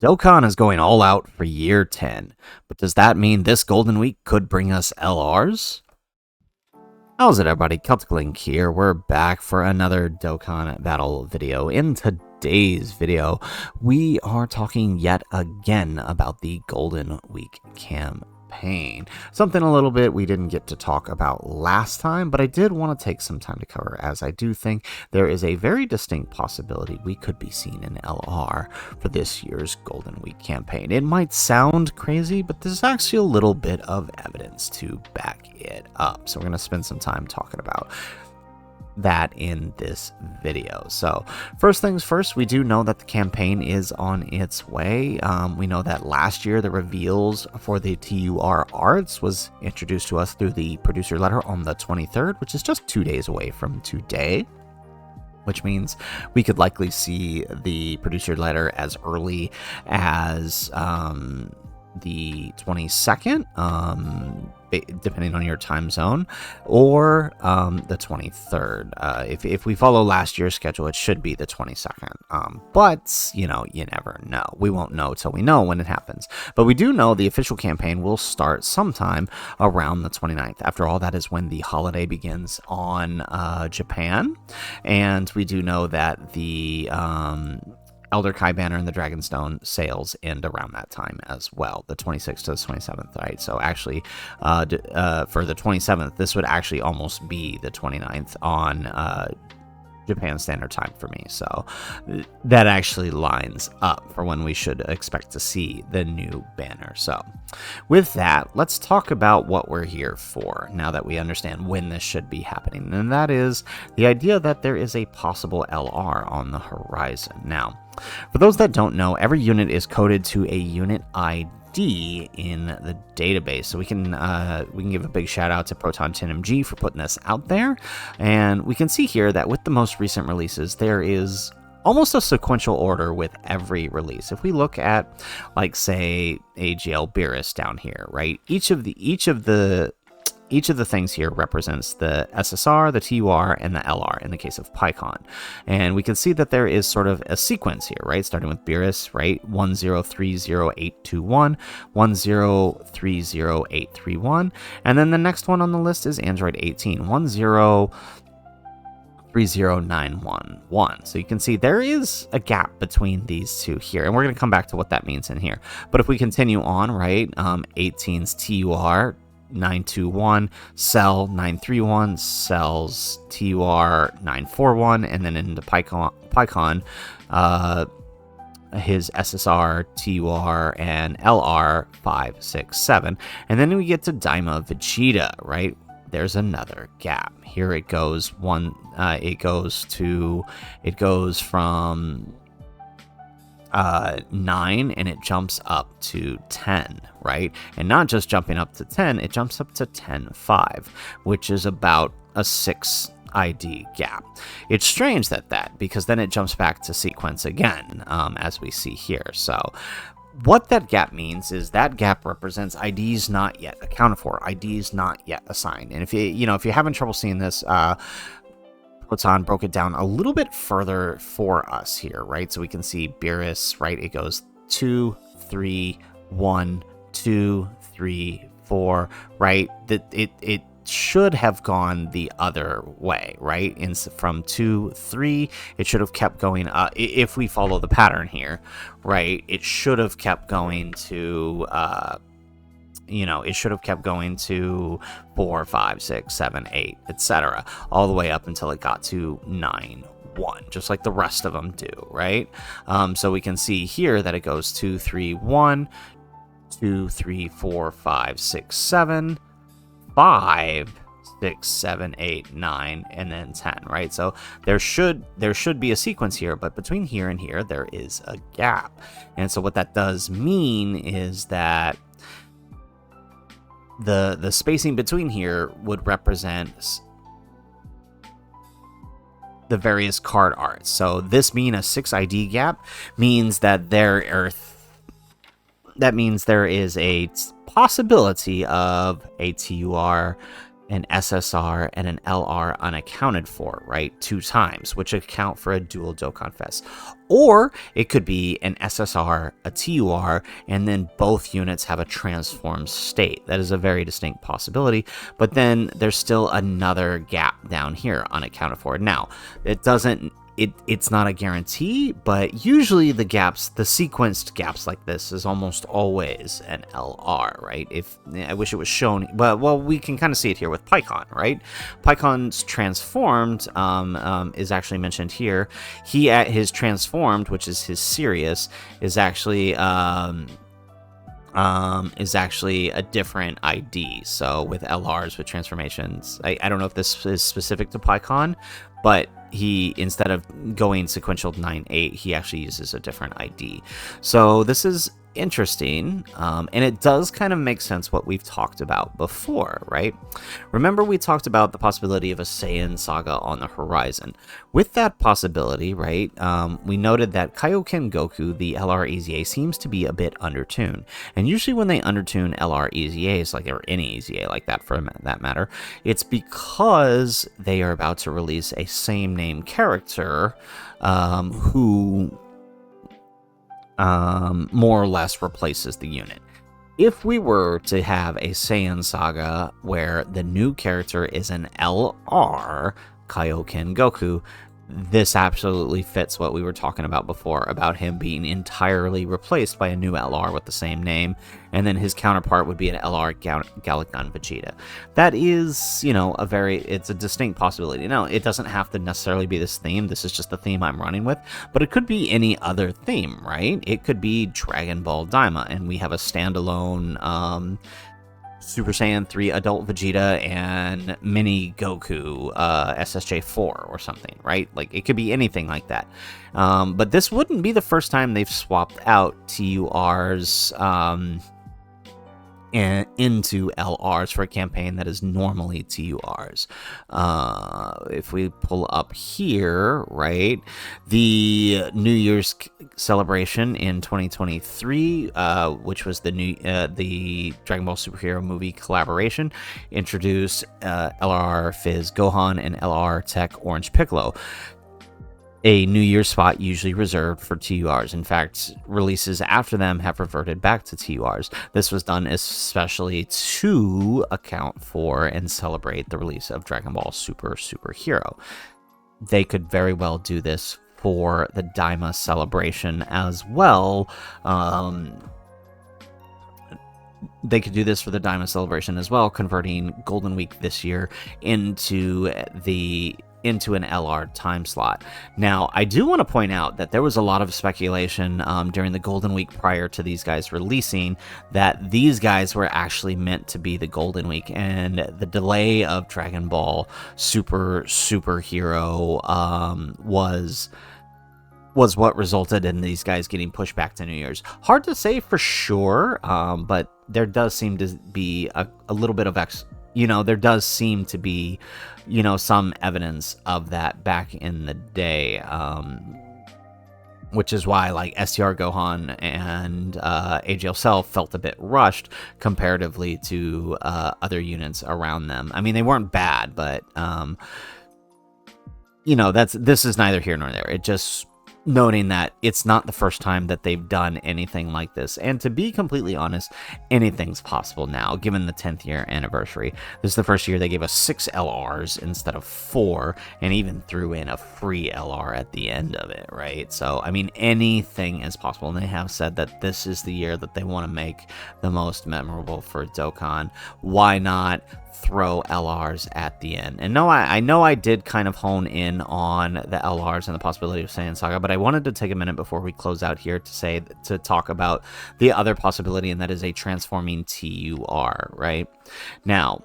Dokkan is going all out for year 10, but does that mean this Golden Week could bring us LRs? How's it, everybody? Celtic Link here. We're back for another Dokkan battle video. In today's video, we are talking yet again about the Golden Week campaign. Something a little bit we didn't get to talk about last time, but I did want to take some time to cover, as I do think there is a very distinct possibility we could be seeing an LR for this year's Golden Week campaign. It might sound crazy, but there's actually a little bit of evidence to back it up. So we're going to spend some time talking about that in this video. So first things first, we do know that the campaign is on its way. We know that last year the reveals for the TUR arts was introduced to us through the producer letter on the 23rd, which is just 2 days away from today, which means we could likely see the producer letter as early as the 22nd, depending on your time zone, or the 23rd. If we follow last year's schedule, it should be the 22nd. But, you know, you never know. We won't know till we know when it happens. But we do know the official campaign will start sometime around the 29th. After all, that is when the holiday begins on Japan. And we do know that the Elder Kai banner and the Dragonstone sales end around that time as well, the 26th to the 27th, right? So actually, for the 27th, this would actually almost be the 29th on Japan Standard Time for me. So that actually lines up for when we should expect to see the new banner. So with that, let's talk about what we're here for now that we understand when this should be happening. And that is the idea that there is a possible LR on the horizon. Now, for those that don't know, every unit is coded to a unit ID in the database, so we can give a big shout out to Proton 10MG for putting this out there. And we can see here that with the most recent releases, there is almost a sequential order with every release. If we look at, like, say, AGL Beerus down here, right? Each of the things here represents the SSR, the TUR, and the LR in the case of PyCon. And we can see that there is sort of a sequence here, right? Starting with Beerus, right? 1030821, 1030831. And then the next one on the list is Android 18, 1030911. So you can see there is a gap between these two here, and we're going to come back to what that means in here. But if we continue on, right, 18's TUR 921, Cell 931, Cell's TUR 941, and then into PyCon, his SSR, TUR, and LR 567. And then we get to Daima Vegeta, right? There's another gap. Here it goes it goes from 9 and it jumps up to 10, right? And not just jumping up to 10, it jumps up to 10.5, which is about a 6 ID gap. It's strange that because then it jumps back to sequence again, as we see here. So what that gap means is that gap represents IDs not yet accounted for, IDs not yet assigned. And if you're having trouble seeing this, Proton broke it down a little bit further for us here, right? So we can see Beerus, right? It goes 2, 3, 1, 2, 3, 4, right? It should have gone the other way, right? From 2, 3, it should have kept going up. If we follow the pattern here, right? It should have kept going to it should have kept going to 4, 5, 6, 7, 8, etc., all the way up until it got to 9, 1, just like the rest of them do, right? So we can see here that it goes 2, 3, 1, 2, 3, 4, 5, 6, 7, 5, 6, 7, 8, 9, and then 10, right? So there should be a sequence here, but between here and here there is a gap. And so what that does mean is that the spacing between here would represent the various card arts. So this being a 6 ID gap means that there is a possibility of a TUR an SSR, and an LR unaccounted for, right? 2 times, which account for a dual Dokkan Fest. Or it could be an SSR, a TUR, and then both units have a transformed state. That is a very distinct possibility, but then there's still another gap down here unaccounted for. Now, it's not a guarantee, but usually the sequenced gaps like this is almost always an LR, right? I wish it was shown, but well, we can kind of see it here with Pycon, right? Pycon's transformed is actually mentioned here. He at his transformed, which is his Sirius, is actually a different ID. So with LRs, with transformations, I don't know if this is specific to Pycon, but he, instead of going sequential 9-8, he actually uses a different ID. So this is interesting, and it does kind of make sense what we've talked about before, right? Remember, we talked about the possibility of a Saiyan saga on the horizon. With that possibility, right, we noted that Kaioken Goku, the LR EZA, seems to be a bit undertuned. And usually when they undertune LR EZAs, or any EZA like that for that matter, it's because they are about to release a same name character who more or less replaces the unit. If we were to have a Saiyan saga where the new character is an LR, Kaioken Goku, this absolutely fits what we were talking about before, about him being entirely replaced by a new LR with the same name, and then his counterpart would be an LR Galacgon Vegeta. That is, it's a distinct possibility. Now, it doesn't have to necessarily be this theme. This is just the theme I'm running with, but it could be any other theme, right? It could be Dragon Ball Daima, and we have a standalone Super Saiyan 3 adult Vegeta and mini Goku SSJ4 or something, right? It could be anything like that. But this wouldn't be the first time they've swapped out TURs into LRs for a campaign that is normally TURs. If we pull up here, right, the New Year's celebration in 2023, which was the Dragon Ball Superhero movie collaboration, introduced LR Fizz Gohan and LR Tech Orange Piccolo. A New Year's spot usually reserved for TURs. In fact, releases after them have reverted back to TURs. This was done especially to account for and celebrate the release of Dragon Ball Superhero. They could very well do this for the Daima celebration as well. They could do this for the Daima celebration as well, converting Golden Week this year into an LR time slot. Now, I do want to point out that there was a lot of speculation during the Golden Week prior to these guys releasing that these guys were actually meant to be the Golden Week, and the delay of Dragon Ball Superhero was what resulted in these guys getting pushed back to New Year's. Hard to say for sure, but there does seem to be a little bit of there does seem to be, some evidence of that back in the day, which is why, STR Gohan and AGL Cell felt a bit rushed comparatively to other units around them. I mean, they weren't bad, but, this is neither here nor there. It just noting that it's not the first time that they've done anything like this. And to be completely honest, anything's possible now, given the 10th year anniversary. This is the first year they gave us 6 LRs instead of 4, and even threw in a free LR at the end of it, right? So, I mean, anything is possible. And they have said that this is the year that they want to make the most memorable for Dokkan. Why not throw LRs at the end? And no, I know I did kind of hone in on the LRs and the possibility of Saiyan Saga, but I wanted to take a minute before we close out here to talk about the other possibility, and that is a transforming TUR, right? Now,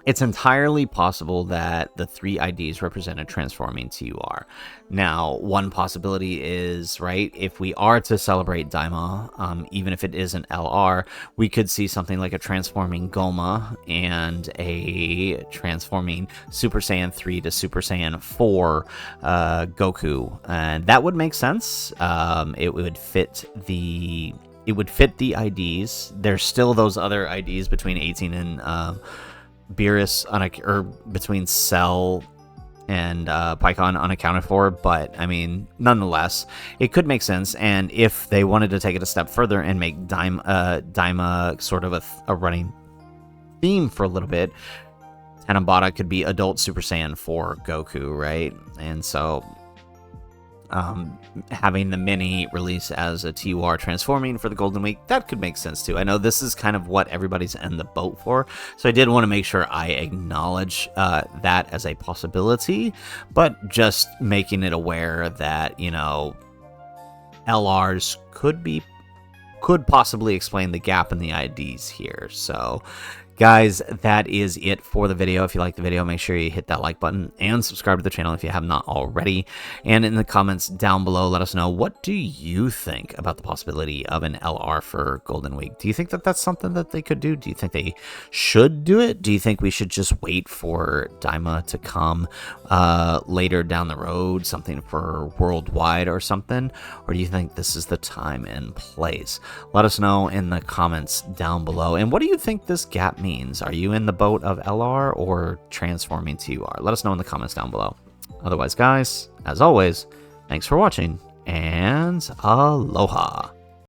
it's entirely possible that the 3 IDs represent a transforming TUR. Now, one possibility is, right, if we are to celebrate Daima, even if it is an LR, we could see something like a transforming Goma and a transforming Super Saiyan 3 to Super Saiyan 4 Goku. And that would make sense. It would fit the IDs. There's still those other IDs between 18 and Beerus or between Cell and Pycon unaccounted for, but I mean, nonetheless, it could make sense. And if they wanted to take it a step further and make Daima sort of a running theme for a little bit, Tanabata could be adult Super Saiyan for Goku, right? And so having the mini release as a TUR transforming for the Golden Week, that could make sense too. I know this is kind of what everybody's in the boat for, so I did want to make sure I acknowledge that as a possibility, but just making it aware that, you know, LRs could possibly explain the gap in the IDs here. So guys, that is it for the video. If you like the video, make sure you hit that like button and subscribe to the channel if you have not already. And in the comments down below, let us know, what do you think about the possibility of an LR for Golden Week? Do you think that that's something that they could do? Do you think they should do it? Do you think we should just wait for Daima to come later down the road, something for worldwide or something? Or do you think this is the time and place? Let us know in the comments down below. And what do you think this gap means? Are you in the boat of LR or transforming TUR? Let us know in the comments down below. Otherwise, guys, as always, thanks for watching, and aloha.